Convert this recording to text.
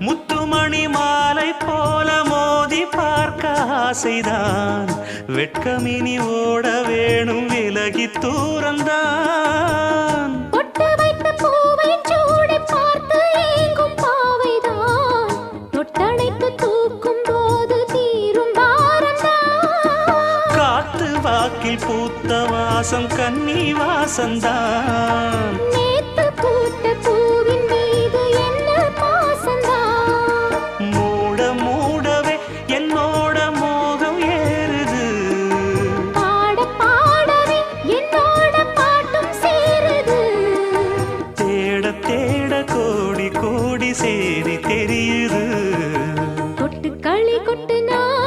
முத்துமணி மாலை போல மோதி பார்க்க ஆசைதான் வெட்கமினி ஓட வேணும் விலகி தூரந்தான் பொட்டு வைத்த பூவை சூடி பார்த்து ஏங்கும் பாவைதான் தொட்டணைத்து தூக்கும் போது தீரும் பாரந்தான் காத்து வாக்கில் பூத்த வாசம் கன்னி வாசந்தான் நேத்து பூத்த பூவின் மீது என்ன பாசந்தான் மூட மூடவே என்னோட மோகம் ஏறுது பாட பாடவே என்னோட பாட்டும் சேருது தேட தேட கோடி கோடி சேரி தெரியுது கொட்டு களி கொட்டு நான்